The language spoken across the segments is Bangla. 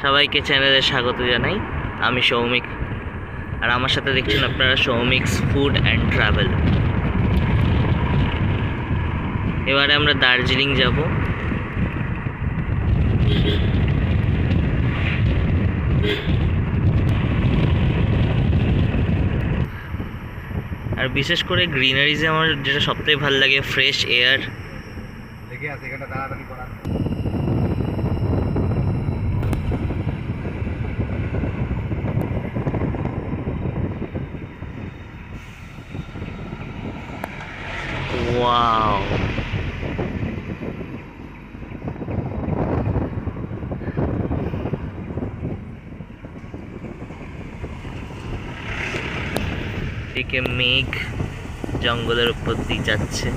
সবাইকে চ্যানেলে স্বাগত জানাই। আমি সৌমিক, আর আমার সাথে দেখছেন আপনারা সৌমিকস ফুড অ্যান্ড ট্রাভেল। এবারে আমরা দার্জিলিং যাব। আর বিশেষ করে গ্রিনারিজে আমার যেটা সবথেকে ভালো লাগে, ফ্রেশ এয়ার। ওয়াও, এদিকে মেঘ জঙ্গলের উপর দিয়ে যাচ্ছে।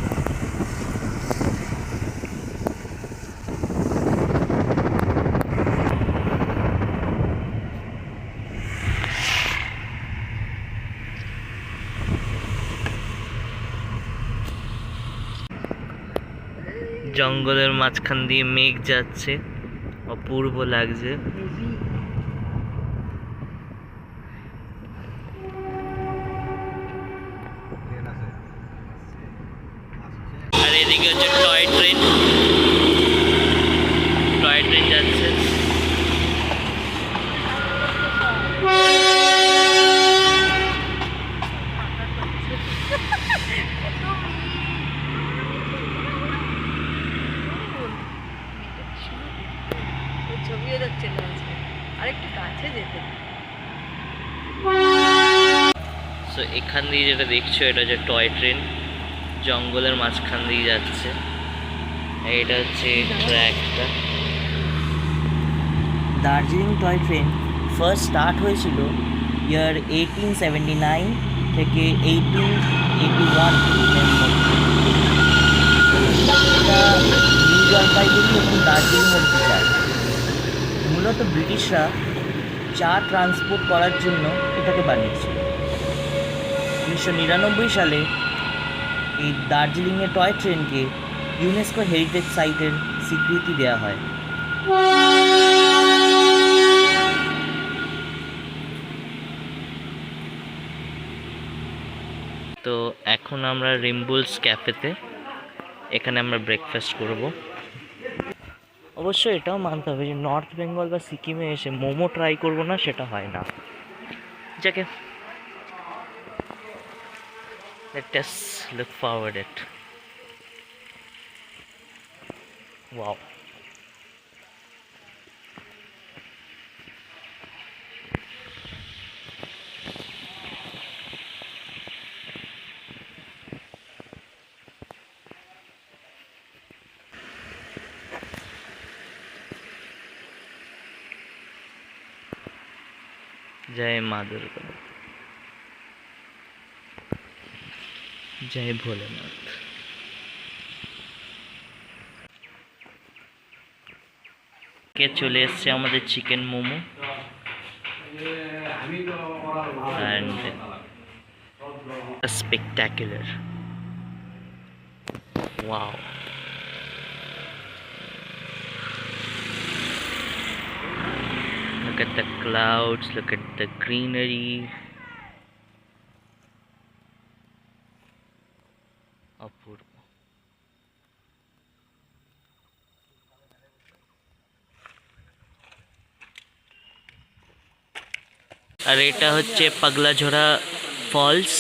জঙ্গলের মাঝখান দিয়ে মেঘ যাচ্ছে, অপূর্ব লাগছে। আর এদিকে হচ্ছে টয় ট্রেন যাচ্ছে। ছবিও যাচ্ছে না, আরেকটু কাছে যেতে। সো এখান দিয়ে যেটা দেখছো, এটা হচ্ছে টয় ট্রেন, জঙ্গলের মাঝখান দিয়ে যাচ্ছে। এটা হচ্ছে ট্র্যাকটা। Darjeeling toy train first start হয়েছিল ইয়ার 1879 থেকে 1881 এর মধ্যে। এটা নিউ জলপাইগুড়ি এবং দার্জিলিং অব্দি যায়। মূলত ব্রিটিশরা চা ট্রান্সপোর্ট করার জন্য এটাকে বানিয়েছিল। 1999 সালে এই দার্জিলিংয়ের টয় ট্রেনকে ইউনেস্কো হেরিটেজ সাইটের স্বীকৃতি দেওয়া হয়। তো এখন আমরা রিম্বুলস ক্যাফেতে, এখানে আমরা ব্রেকফাস্ট করব। অবশ্যই এটাও মানতে হবে যে নর্থ বেঙ্গল বা সিকিমে এসে মোমো ট্রাই করব না, সেটা হয় না। যাকে let us look forward it. Wow. जय माँ दुर्गा, जय भोलेनाथ। কে চলে এসছে আমাদের chicken momo and spectacular. Wow. Look at the clouds, look at the greenery. অপূর্ব। আর এটা হচ্ছে পাগলাঝোড়া ফলস।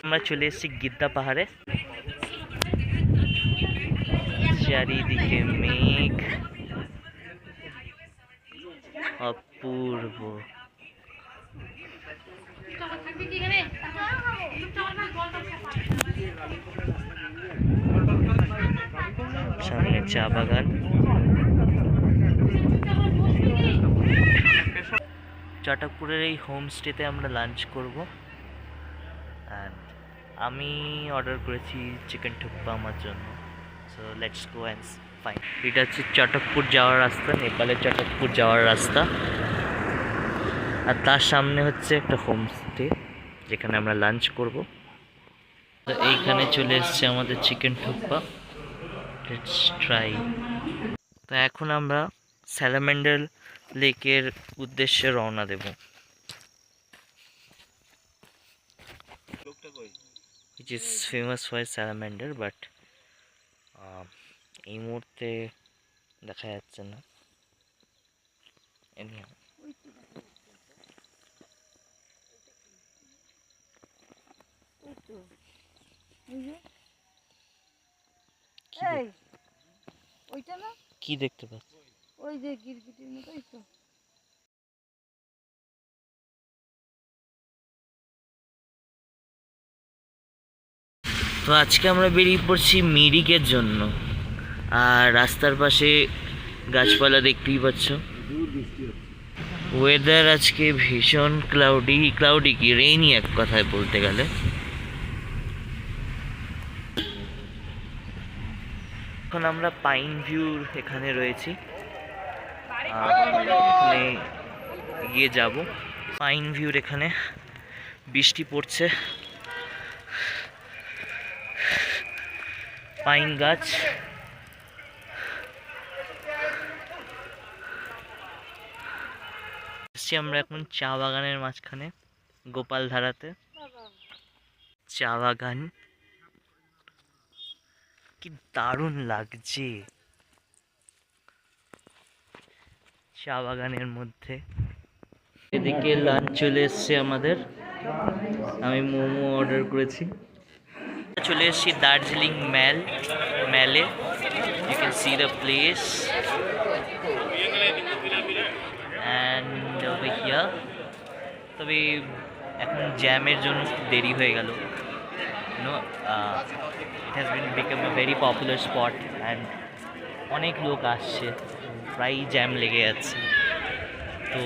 আমরা চলে এসেছি গিদ্দা পাহাড়ে। চারিদিকে মেঘ, অপূর্ব। সামনে চা বাগান। চটকপুরের এই হোমস্টেতে আমরা লাঞ্চ করব। অ্যান্ড আমি অর্ডার করেছি চিকেন থুপ্পা আমার জন্য। So let's go and fine. এটা হচ্ছে চটকপুর যাওয়ার রাস্তা, নেপালের চটকপুর যাওয়ার রাস্তা। আর তার সামনে হচ্ছে একটা হোমস্টে। যেখানে আমরা লাঞ্চ করব। তো এইখানে চলে এসছে আমাদের চিকেন থুপ্পা, লেটস ট্রাই। তো এখন আমরা স্যালামেন্ডার লেকের উদ্দেশ্যে রওনা দেব, which is famous for salamander, but এই মুহূর্তে দেখা যাচ্ছে না। Anyhow, ওইটা না, কি দেখতে পাচ্ছ? ওই যে গিরগিটির মতোই তো। তো আজকে আমরা বেরিয়ে পড়ছি মিরিকের জন্য, আর রাস্তার পাশে গাছপালা দেখতেই পাচ্ছ। ওয়েদার আজকে ভীষণ ক্লাউডি কি রেইনি এক কথায় বলতে গেলে। এখন আমরা পাইন ভিউর এখানে রয়েছি, এখানে গিয়ে যাব। পাইন ভিউর এখানে বৃষ্টি পড়ছে, পাইন গাছ। আমরা এখন চা বাগানের মাঝখানে, গোপালধারাতে চা বাগান, কি দারুণ লাগছে চা বাগানের মধ্যে। এদিকে লাঞ্চ চলে এসছে আমাদের, আমি মোমো অর্ডার করেছি। চলে এসেছি দার্জিলিং মেলে, you can see the place and over here. তবে এখন জ্যামের জন্য দেরি হয়ে গেল, no it has been become a very popular spot and অনেক লোক আসছে, প্রায়ই জ্যাম লেগে যাচ্ছে। তো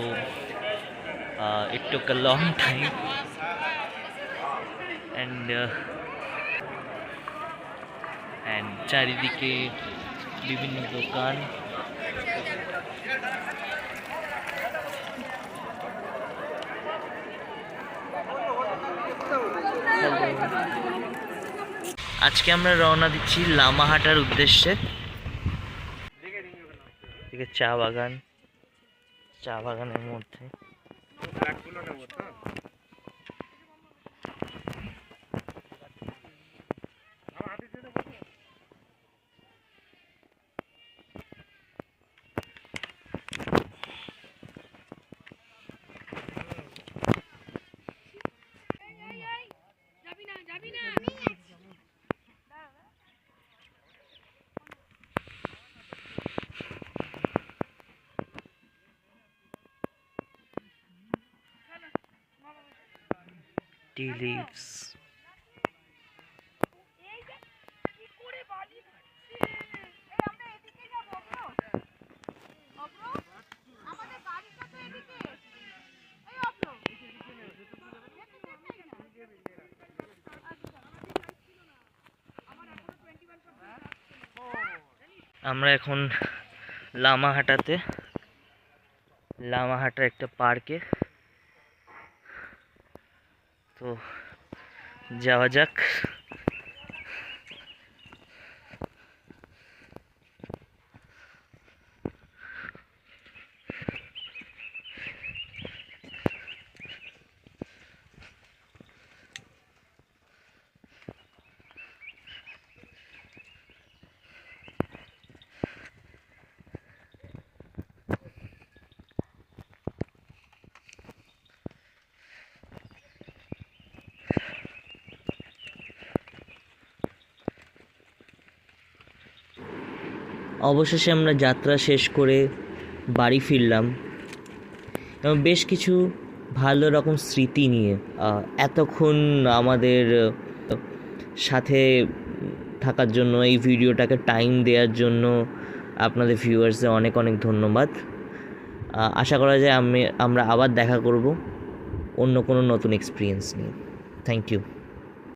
it took a long time and চারিদিকে বিভিন্ন দোকান। আজকে আমরা রওনা দিচ্ছি লামাহাটার উদ্দেশ্যে। চা বাগানের মধ্যে tea leaves. আমরা এখন লামাহাটার একটা পার্কে, তো যাওয়া যাক। অবশেষে আমরা যাত্রা শেষ করে বাড়ি ফিরলাম এবং বেশ কিছু ভালো রকম স্মৃতি নিয়ে। এতক্ষণ আমাদের সাথে থাকার জন্য, এই ভিডিওটাকে টাইম দেওয়ার জন্য আপনাদের ভিউয়ার্সদের অনেক অনেক ধন্যবাদ। আশা করা যায় আমরা আবার দেখা করব অন্য কোনো নতুন এক্সপিরিয়েন্স নিয়ে। Thank you.